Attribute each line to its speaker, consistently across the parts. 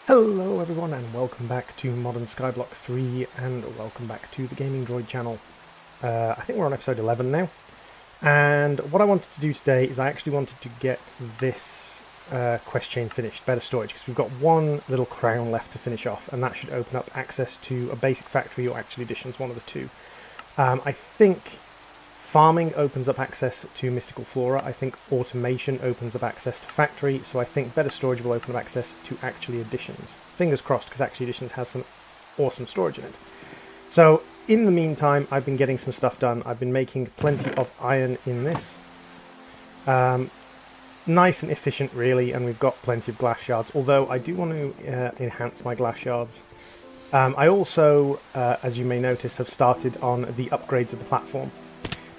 Speaker 1: Hello everyone and welcome back to Modern Skyblock 3 and welcome back to the Gaming Droid channel. I think we're on episode 11 now, and what I wanted to do today is I actually wanted to get this quest chain finished, better storage, because we've got one little crown left to finish off, and that should open up access to a basic factory or actual additions, one of the two. I think farming opens up access to mystical flora. I think automation opens up access to factory. So I think better storage will open up access to actually additions. Fingers crossed, because actually additions has some awesome storage in it. So in the meantime, I've been getting some stuff done. I've been making plenty of iron in this. Nice and efficient, really, and we've got plenty of glass shards. Although I do want to enhance my glass shards. I also, as you may notice, have started on the upgrades of the platform.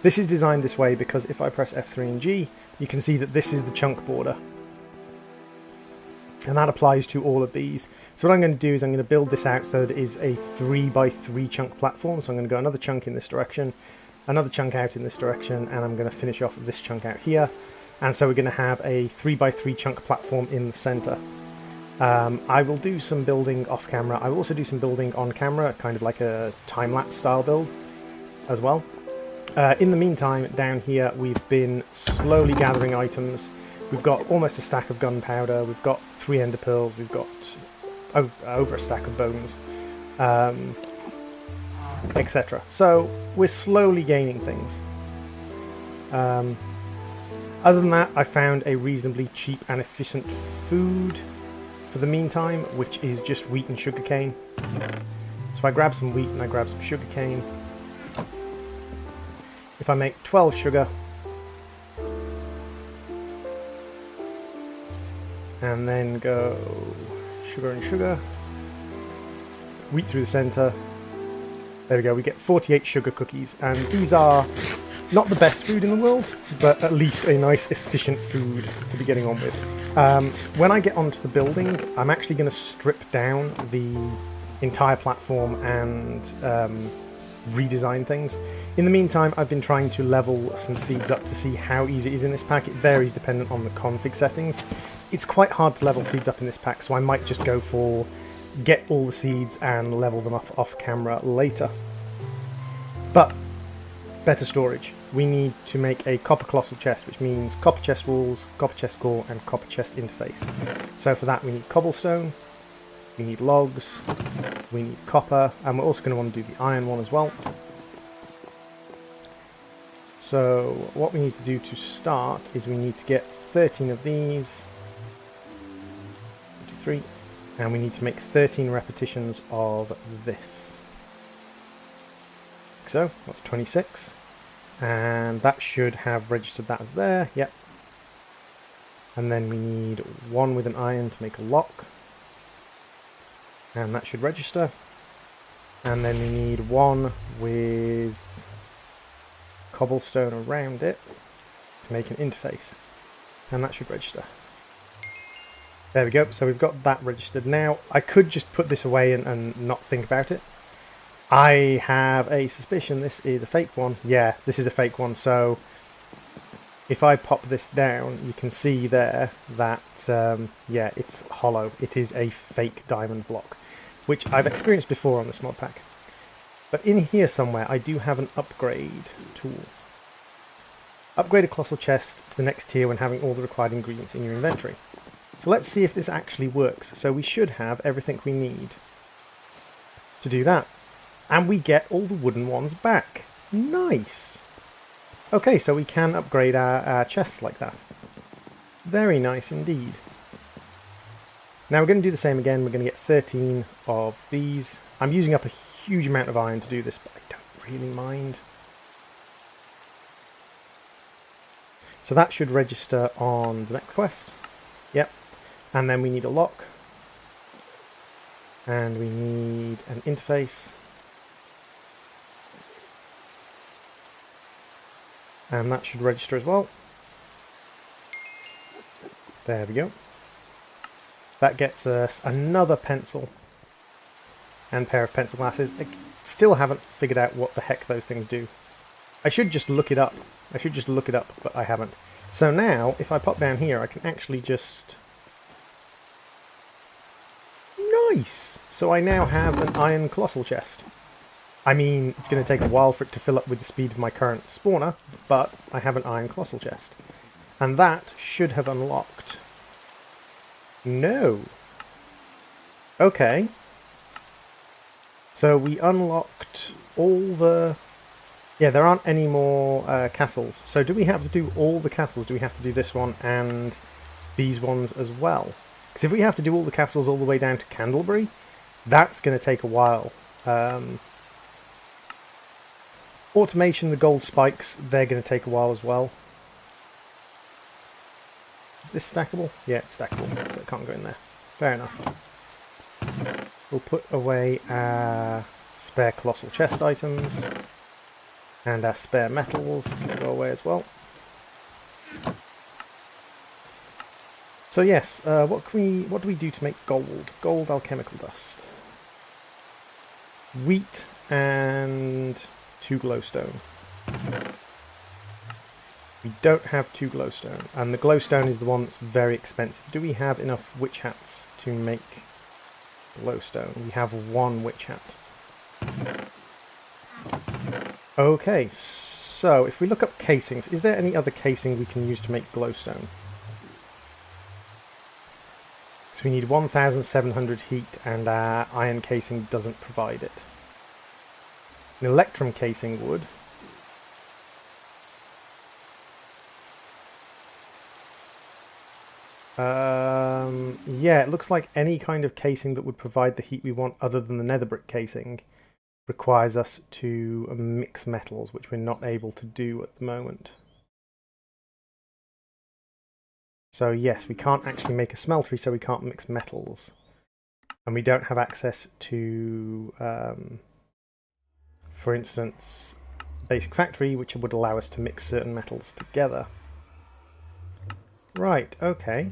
Speaker 1: This is designed this way because if I press F3 and G, you can see that this is the chunk border. And that applies to all of these. So what I'm going to do is I'm going to build this out so that it is a 3x3 chunk platform. So I'm going to go another chunk in this direction, another chunk out in this direction, and I'm going to finish off this chunk out here. And so we're going to have a 3x3 chunk platform in the center. I will do some building off camera. I will also do some building on camera, kind of like a time-lapse style build as well. In the meantime, down here, we've been slowly gathering items. We've got almost a stack of gunpowder, we've got 3 ender pearls, we've got over a stack of bones, etc. So we're slowly gaining things. Other than that, I found a reasonably cheap and efficient food for the meantime, which is just wheat and sugarcane. So if I grab some wheat and I grab some sugarcane, if I make 12 sugar, and then go sugar and sugar, wheat through the center, there we go, we get 48 sugar cookies, and these are not the best food in the world, but at least a nice efficient food to be getting on with. When I get onto the building, I'm actually going to strip down the entire platform and redesign things. In the meantime, I've been trying to level some seeds up to see how easy it is in this pack. It varies dependent on the config settings. It's quite hard to level seeds up in this pack, so I might just go for get all the seeds and level them up off camera later. But better storage. We need to make a copper colossal chest, which means copper chest walls, copper chest core, and copper chest interface. So for that we need cobblestone, we need logs, we need copper, and we're also going to want to do the iron one as well. So what we need to do to start is we need to get 13 of these, 1, 2, 3, and we need to make 13 repetitions of this. So that's 26, and that should have registered that as there, yep. And then we need 1 with an iron to make a lock, and that should register. And then we need 1 with cobblestone around it to make an interface, and that should register. There we go, so we've got that registered. Now I could just put this away and not think about it. I have a suspicion this is a fake one. Yeah, this is a fake one. So if I pop this down, you can see there that yeah, it's hollow. It is a fake diamond block, which I've experienced before on this mod pack. But in here somewhere, I do have an upgrade tool. Upgrade a colossal chest to the next tier when having all the required ingredients in your inventory. So let's see if this actually works. So we should have everything we need to do that. And we get all the wooden ones back. Nice! Okay, so we can upgrade our chests like that. Very nice indeed. Now we're going to do the same again. We're going to get 13 of these. I'm using up a huge amount of iron to do this, but I don't really mind. So that should register on the next quest. Yep. And then we need a lock. And we need an interface. And that should register as well. There we go. That gets us another pencil and pair of pencil glasses. I still haven't figured out what the heck those things do. I should just look it up. But I haven't. So now, if I pop down here, I can actually just Nice! So I now have an iron colossal chest. I mean, it's going to take a while for it to fill up with the speed of my current spawner, but I have an iron colossal chest. And that should have unlocked... No. Okay. So we unlocked all the... Yeah, there aren't any more castles. So do we have to do all the castles? Do we have to do this one and these ones as well? Because if we have to do all the castles all the way down to Candlebury, that's going to take a while. Automation, the gold spikes, they're going to take a while as well. Is this stackable? Yeah, it's stackable, so it can't go in there. Fair enough. We'll put away our spare colossal chest items. And our spare metals can go away as well. So yes, what do we do to make gold? Gold alchemical dust. Wheat and 2 glowstone. We don't have 2 glowstone, and the glowstone is the one that's very expensive. Do we have enough witch hats to make glowstone? We have 1 witch hat. Okay, so if we look up casings, is there any other casing we can use to make glowstone? So we need 1,700 heat, and our iron casing doesn't provide it. An electrum casing would. Yeah, it looks like any kind of casing that would provide the heat we want other than the nether brick casing requires us to mix metals, which we're not able to do at the moment. So yes, we can't actually make a smeltery, so we can't mix metals. And we don't have access to, for instance, basic factory, which would allow us to mix certain metals together. Right, okay.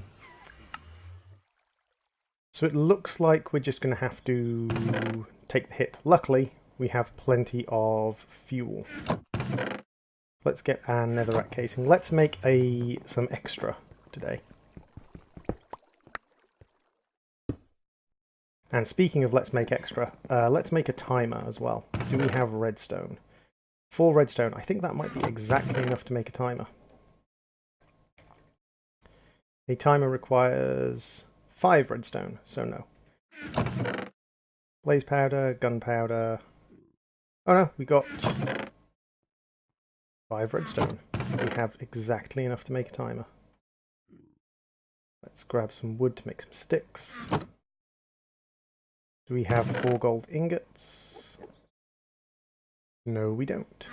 Speaker 1: So it looks like we're just going to have to take the hit. Luckily, we have plenty of fuel. Let's get our netherrack casing. Let's make some extra today. And speaking of let's make extra, let's make a timer as well. Do we have redstone? 4 redstone. I think that might be exactly enough to make a timer. A timer requires 5 redstone, so no. Blaze powder, gunpowder. Oh no, we got 5 redstone. We have exactly enough to make a timer. Let's grab some wood to make some sticks. Do we have 4 gold ingots? No, we don't.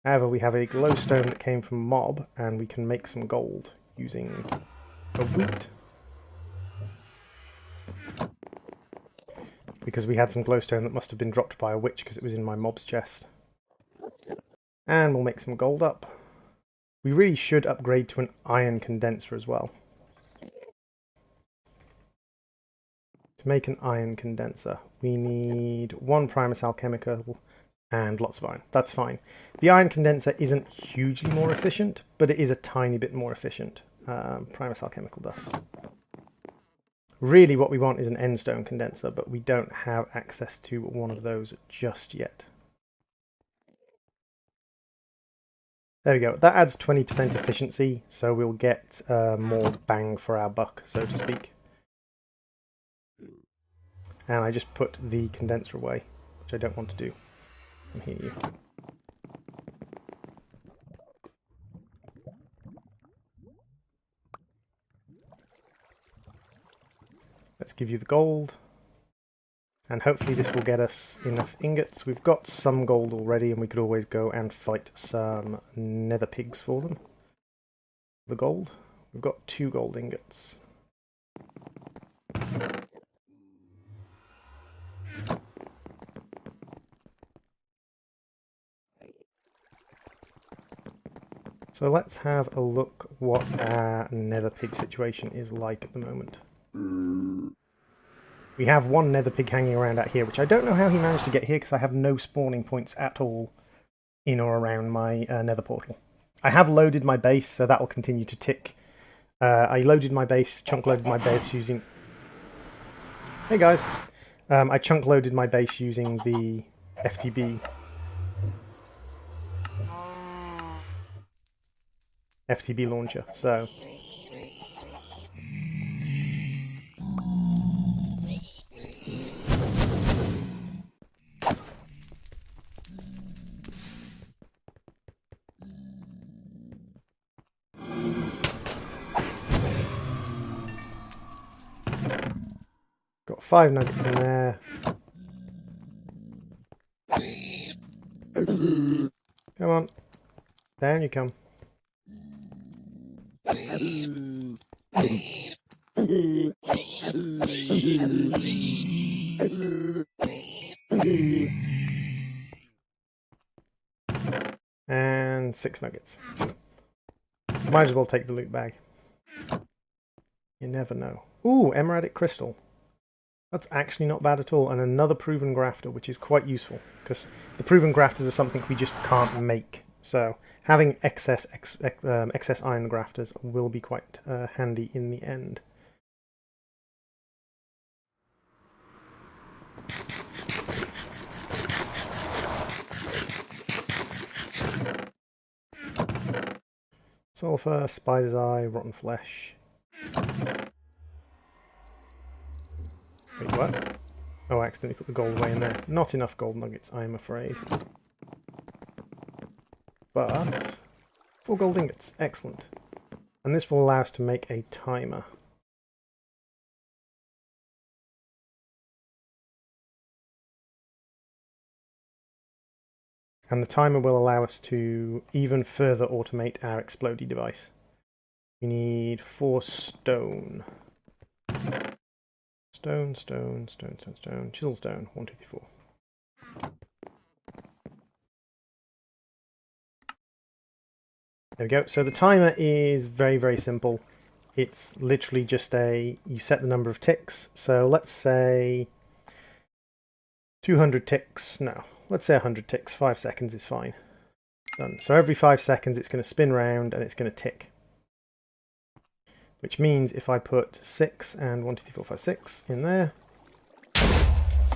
Speaker 1: However, we have a glowstone that came from mob, and we can make some gold using a wheat. Because we had some glowstone that must have been dropped by a witch because it was in my mob's chest. And we'll make some gold up. We really should upgrade to an iron condenser as well. To make an iron condenser, we need 1 Primus alchemical and lots of iron. That's fine. The iron condenser isn't hugely more efficient, but it is a tiny bit more efficient. Primus alchemical dust. Really what we want is an endstone condenser, but we don't have access to one of those just yet. There we go. That adds 20% efficiency, so we'll get more bang for our buck, so to speak. And I just put the condenser away, which I don't want to do. I hear you. Let's give you the gold. And hopefully this will get us enough ingots. We've got some gold already, and we could always go and fight some nether pigs for them. The gold. We've got 2 gold ingots. So let's have a look what our nether pig situation is like at the moment. We have 1 nether pig hanging around out here, which I don't know how he managed to get here because I have no spawning points at all in or around my nether portal. I have loaded my base, so that will continue to tick. I loaded my base, chunk loaded my base using... Hey guys, I chunk loaded my base using the FTB launcher, so got 5 nuggets in there. Come on, down you come. And 6 nuggets. Might as well take the loot bag. You never know. Ooh, emeradic crystal. That's actually not bad at all. And another proven grafter, which is quite useful, because the proven grafters are something we just can't make. So having excess iron grafters will be quite handy in the end. Sulfur, spider's eye, rotten flesh. Wait, what? Oh, I accidentally put the gold away in there. Not enough gold nuggets, I am afraid. But 4 gold ingots, excellent. And this will allow us to make a timer. And the timer will allow us to even further automate our explodey device. We need 4 stone. Stone, chisel stone, 1, 2, 3, 4. There we go. So the timer is very, very simple. It's literally just you set the number of ticks. So let's say 200 ticks. No, let's say 100 ticks. 5 seconds is fine. Done. So every 5 seconds it's going to spin round and it's going to tick. Which means if I put 6 and 1, 2, 3, 4, 5, 6 in there,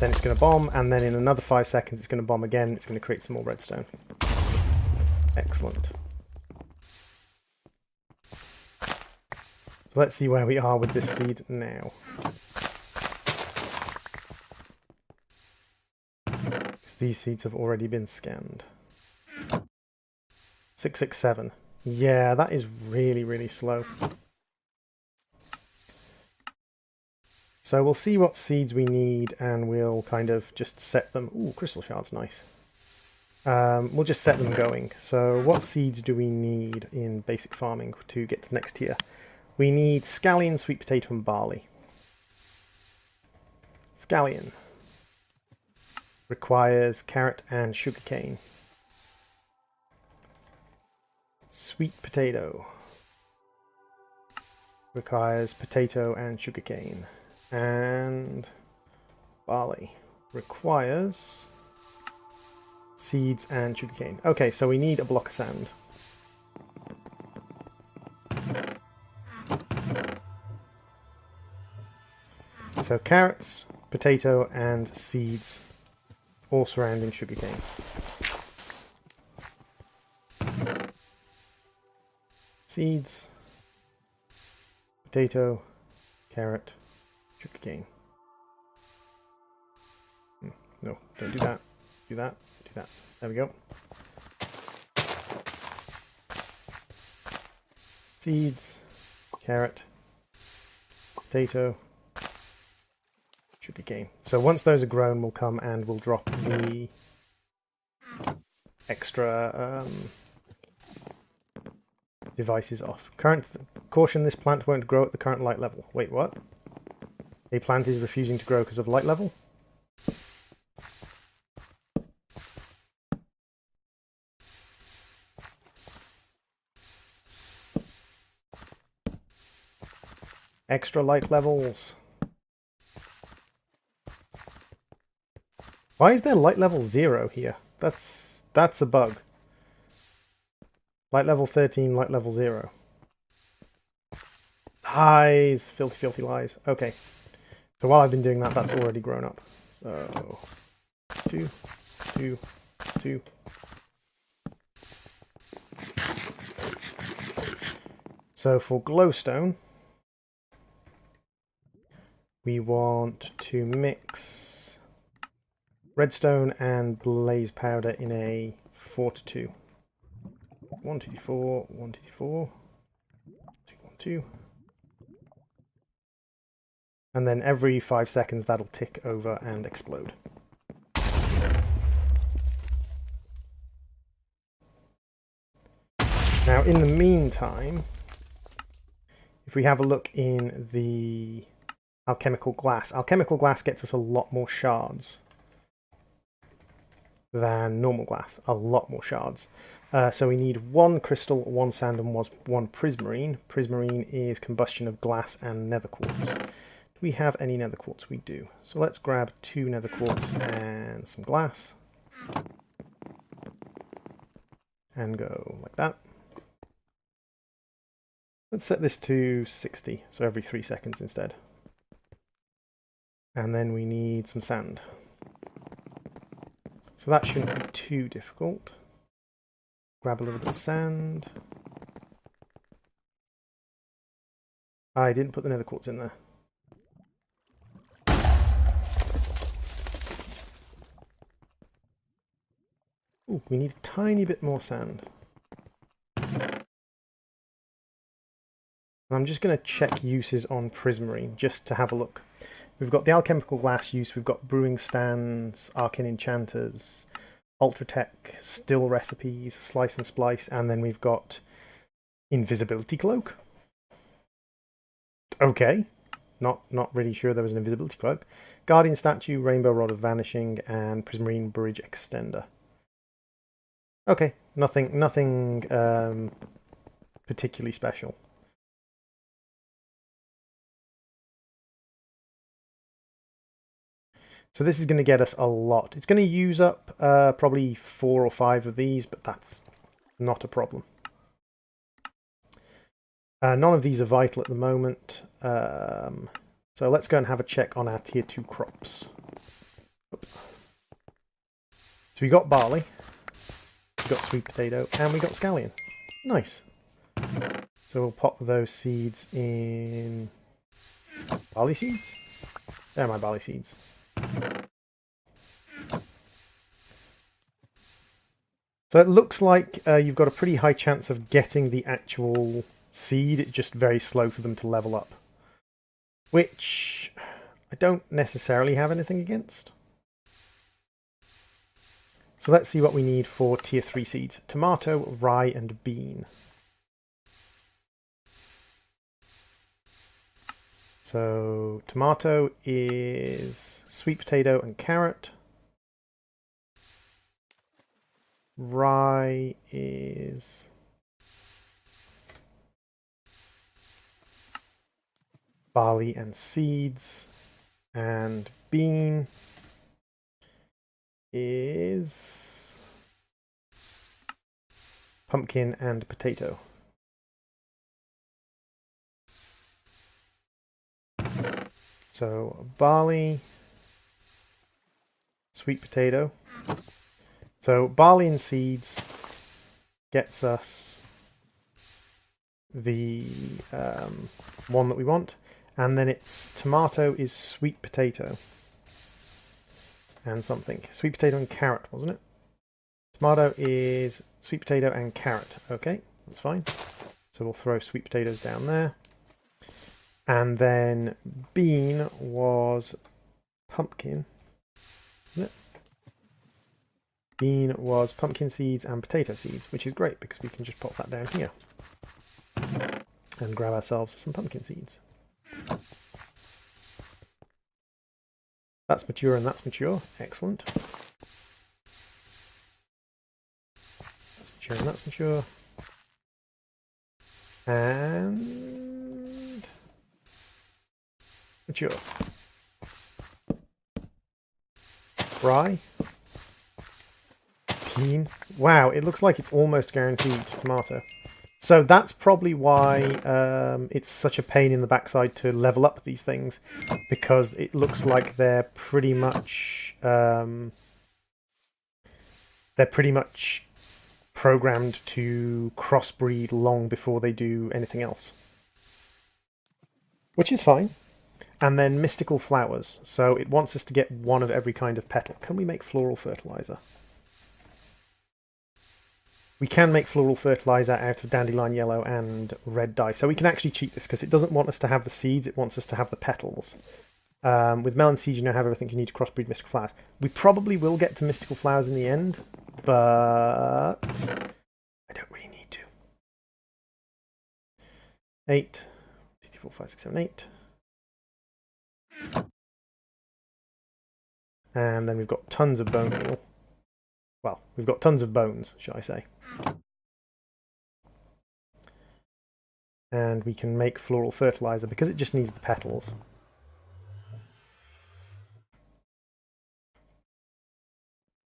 Speaker 1: then it's going to bomb, and then in another 5 seconds it's going to bomb again. It's going to create some more redstone. Excellent. So let's see where we are with this seed now. These seeds have already been scanned. 667. Yeah, that is really, really slow. So we'll see what seeds we need and we'll kind of just set them. Ooh, crystal shards, nice. We'll just set them going. So what seeds do we need in basic farming to get to the next tier? We need scallion, sweet potato, and barley. Scallion requires carrot and sugarcane. Sweet potato requires potato and sugarcane. And barley requires seeds and sugarcane. Okay, so we need a block of sand. So carrots, potato, and seeds, all surrounding sugarcane. Seeds, potato, carrot, sugarcane. No, don't do that. Do that. Do that. There we go. Seeds, carrot, potato, sugarcane. So once those are grown, we'll come and we'll drop the extra devices off. Caution, this plant won't grow at the current light level. Wait, what? A plant is refusing to grow because of light level? Extra light levels. Why is there light level 0 here? That's a bug. Light level 13, light level 0. Lies. Filthy, filthy lies. Okay. So while I've been doing that, that's already grown up. So 2, 2, 2. So for glowstone, we want to mix redstone and blaze powder in a 4:2. 1, 2, 3, 4, 1, 2, 3, 4, 2, 1, 2. And then every 5 seconds that'll tick over and explode. Now in the meantime, if we have a look in the alchemical glass gets us a lot more shards than normal glass, a lot more shards. So we need 1 crystal, 1 sand, and 1 prismarine. Prismarine is combustion of glass and nether quartz. Do we have any nether quartz? We do. So let's grab 2 nether quartz and some glass. And go like that. Let's set this to 60, so every 3 seconds instead. And then we need some sand. So that shouldn't be too difficult. Grab a little bit of sand. I didn't put the nether quartz in there. Ooh, we need a tiny bit more sand. I'm just going to check uses on prismarine just to have a look. We've got the alchemical glass use, we've got brewing stands, arcane enchanters, ultratech, still recipes, slice and splice, and then we've got invisibility cloak. Okay, not really sure there was an invisibility cloak. Guardian statue, rainbow rod of vanishing, and prismarine bridge extender. Okay, nothing particularly special. So this is going to get us a lot. It's going to use up probably 4 or 5 of these, but that's not a problem. None of these are vital at the moment. So let's go and have a check on our tier 2 crops. So we got barley, we got sweet potato, and we got scallion. Nice. So we'll pop those seeds in barley seeds. There are my barley seeds. So it looks like you've got a pretty high chance of getting the actual seed. It's just very slow for them to level up, which I don't necessarily have anything against. So let's see what we need for tier 3 seeds. Tomato, rye, and bean. So tomato is sweet potato and carrot. Rye is barley and seeds. And bean is pumpkin and potato. So barley, sweet potato. So barley and seeds gets us the one that we want, and then it's tomato is sweet potato and something. Sweet potato and carrot, wasn't it? Tomato is sweet potato and carrot. Okay, that's fine. So we'll throw sweet potatoes down there. And then bean was pumpkin, isn't it? Bean was pumpkin seeds and potato seeds, which is great because we can just pop that down here and grab ourselves some pumpkin seeds. That's mature and that's mature. Excellent. That's mature and that's mature. And mature. Rye. Bean. Wow, it looks like it's almost guaranteed tomato. So that's probably why it's such a pain in the backside to level up these things, because it looks like they're pretty much programmed to crossbreed long before they do anything else, which is fine. And then mystical flowers. So it wants us to get one of every kind of petal. Can we make floral fertilizer? We can make floral fertilizer out of dandelion yellow and red dye. So we can actually cheat this because it doesn't want us to have the seeds, it wants us to have the petals. With melon seeds, you now have everything you need to crossbreed mystical flowers. We probably will get to mystical flowers in the end, but I don't really need to. 8, 2, 3, 4, 5, 6, 7, 8. And then we've got tons of bone meal. Well, we've got tons of bones, shall I say. And we can make floral fertilizer because it just needs the petals.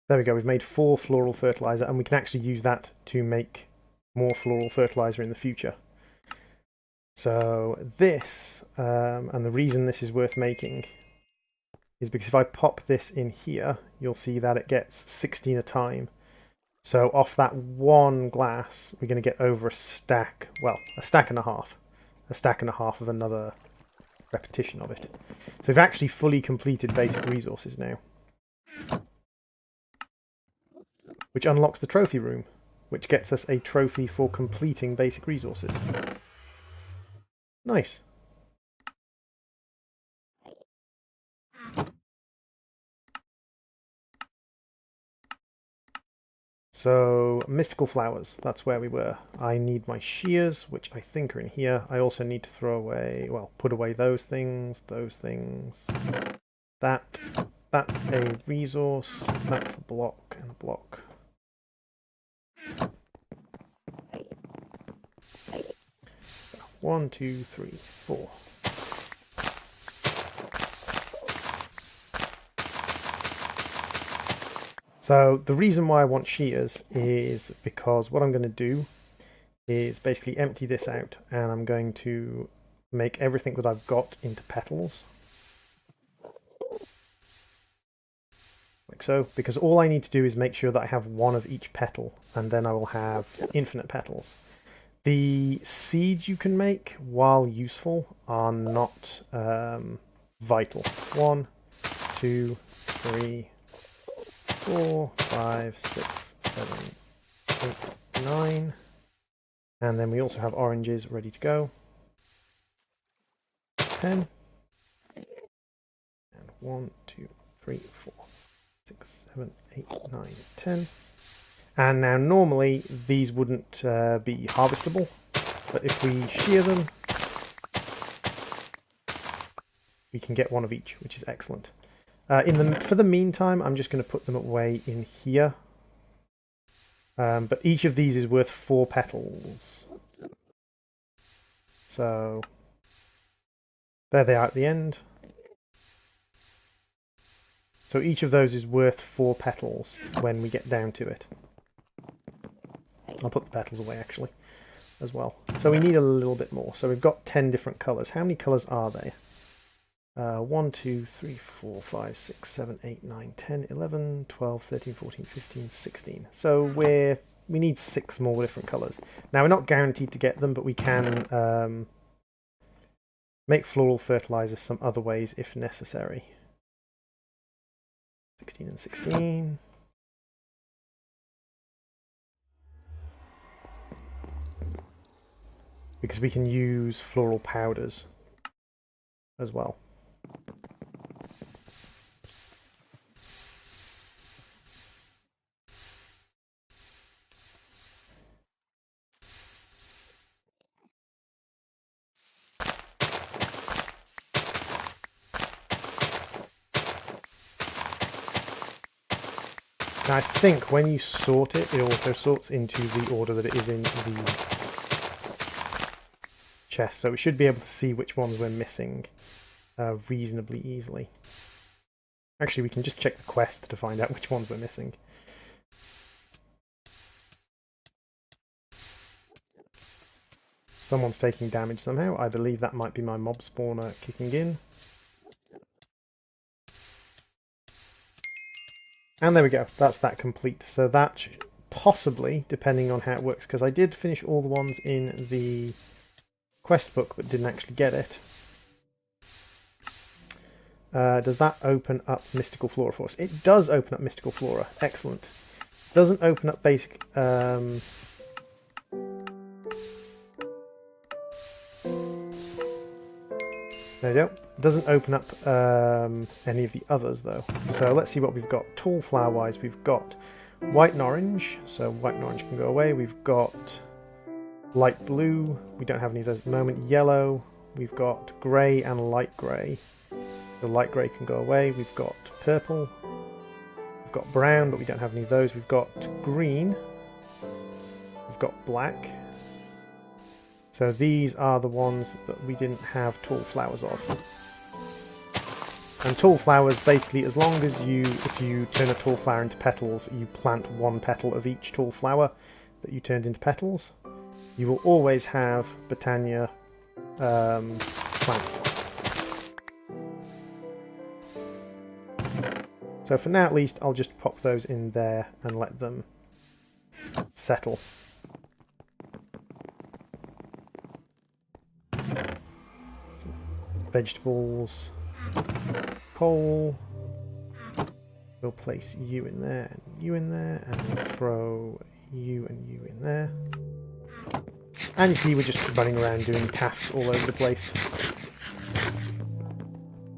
Speaker 1: There we go, we've made 4 floral fertilizer, and we can actually use that to make more floral fertilizer in the future. So this, and the reason this is worth making, is because if I pop this in here, you'll see that it gets 16 a time. So off that one glass, we're going to get over a stack, well, a stack and a half. A stack and a half of another repetition of it. So we've actually fully completed basic resources now. Which unlocks the trophy room, which gets us a trophy for completing basic resources. Nice. So, mystical flowers, that's where we were. I need my shears, which I think are in here. I also need to throw away, well, put away those things. That's a resource, that's a block, and a block. One, two, three, four. So the reason why I want shears is because what I'm going to do is basically empty this out, and I'm going to make everything that I've got into petals. Like so, because all I need to do is make sure that I have one of each petal, and then I will have infinite petals. The seeds you can make, while useful, are not vital. 1, 2, 3, 4, 5, 6, 7, 8, 9. And then we also have oranges ready to go. 10. And 1, 2, 3, 4, 6, 7, 8, 9, 10. And now normally these wouldn't be harvestable, but if we shear them, we can get one of each, which is excellent. For the meantime, I'm just going to put them away in here. But each of these is worth 4 petals. So there they are at the end. So each of those is worth 4 petals when we get down to it. I'll put the petals away actually as well. So we need a little bit more. So we've got 10 different colours. How many colours are there? 1, 2, 3, 4, 5, 6, 7, 8, 9, 10, 11, 12, 13, 14, 15, 16. So we need 6 more different colours. Now we're not guaranteed to get them, but we can make floral fertilizer some other ways if necessary. 16 and 16. Because we can use floral powders as well. Now I think when you sort it, it auto sorts into the order that it is in the chest, so we should be able to see which ones we're missing reasonably easily. Actually, we can just check the quest to find out which ones we're missing. Someone's taking damage somehow. I believe that might be my mob spawner kicking in. And there we go. That's that complete. So that possibly, depending on how it works, because I did finish all the ones in the quest book but didn't actually get it. Does that open up Mystical Flora for us? It does open up Mystical Flora. Excellent. Doesn't open up basic... There you go. Doesn't open up any of the others though. So let's see what we've got. Tall flower wise, we've got white and orange. So white and orange can go away. We've got light blue. We don't have any of those at the moment. Yellow. We've got grey and light grey. The light grey can go away. We've got purple. We've got brown, but we don't have any of those. We've got green. We've got black. So these are the ones that we didn't have tall flowers of. And tall flowers, basically, as long as if you turn a tall flower into petals, you plant one petal of each tall flower that you turned into petals, you will always have Botania plants. So for now at least, I'll just pop those in there and let them settle. Vegetables, coal. We'll place you in there and you in there, and we'll throw you and you in there. And you see we're just running around doing tasks all over the place.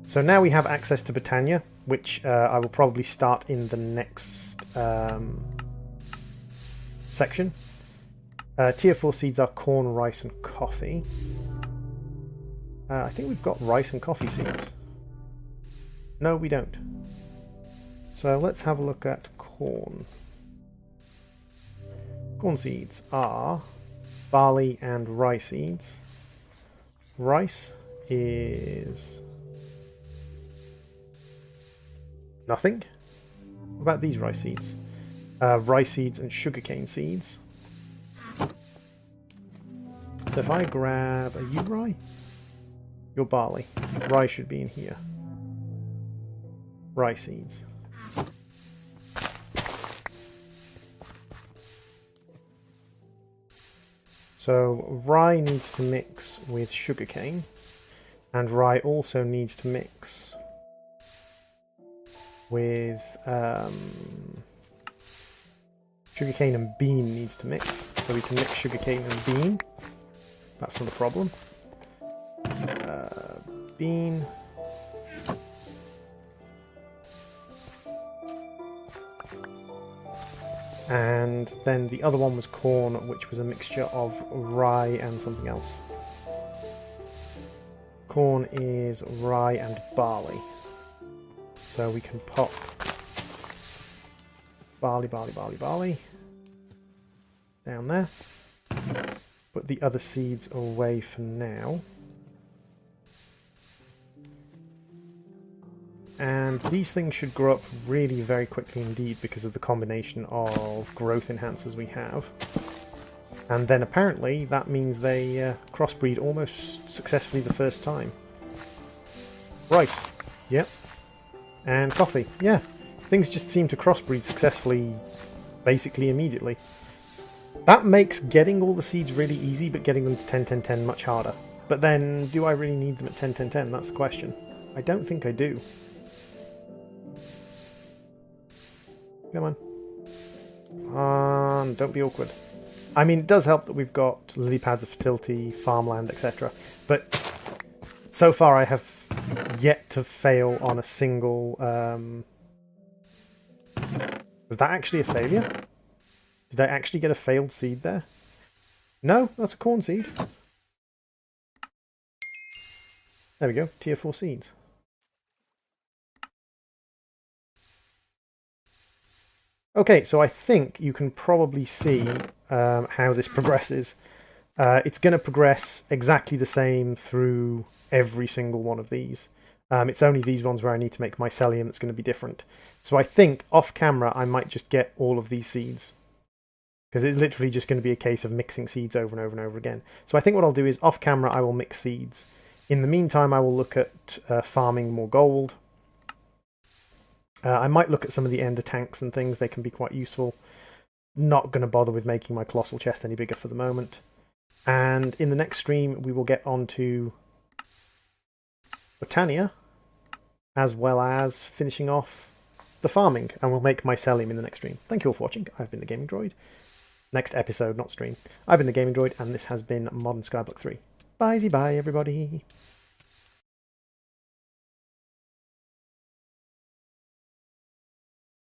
Speaker 1: So now we have access to Botania, which I will probably start in the next section. Tier 4 seeds are corn, rice and coffee. I think we've got rice and coffee seeds. No, we don't. So let's have a look at corn. Corn seeds are barley and rye seeds. Rice is nothing. What about these rice seeds? Rye seeds and sugarcane seeds. So if I grab a rye? Your barley. Rye should be in here. Rye seeds. So rye needs to mix with sugarcane, and rye also needs to mix with sugarcane and bean needs to mix. So we can mix sugarcane and bean. That's not a problem. Bean. And then the other one was corn, which was a mixture of rye and something else. Corn is rye and barley. So we can pop barley down there. Put the other seeds away for now. And these things should grow up really very quickly indeed because of the combination of growth enhancers we have. And then apparently that means they crossbreed almost successfully the first time. Rice. Yep. And coffee. Yeah. Things just seem to crossbreed successfully basically immediately. That makes getting all the seeds really easy, but getting them to 10-10-10 much harder. But then, do I really need them at 10-10-10? That's the question. I don't think I do. Come on. Don't be awkward. I mean, it does help that we've got lily pads of fertility, farmland, etc. But so far I have yet to fail on a single... Was that actually a failure? Did I actually get a failed seed there? No, that's a corn seed. There we go, tier 4 seeds. Okay, so I think you can probably see how this progresses. It's going to progress exactly the same through every single one of these. It's only these ones where I need to make mycelium that's going to be different. So I think off camera I might just get all of these seeds. because it's literally just going to be a case of mixing seeds over and over and over again. So I think what I'll do is off camera I will mix seeds. In the meantime I will look at farming more gold. I might look at some of the ender tanks and things, they can be quite useful. Not going to bother with making my colossal chest any bigger for the moment. And in the next stream we will get on to Botania, as well as finishing off the farming, and we'll make mycelium in the next stream. Thank you all for watching. I've been the Gaming Droid. Next episode, not stream. I've been the Gaming Droid, and this has been Modern Skyblock 3. Bye-bye, everybody.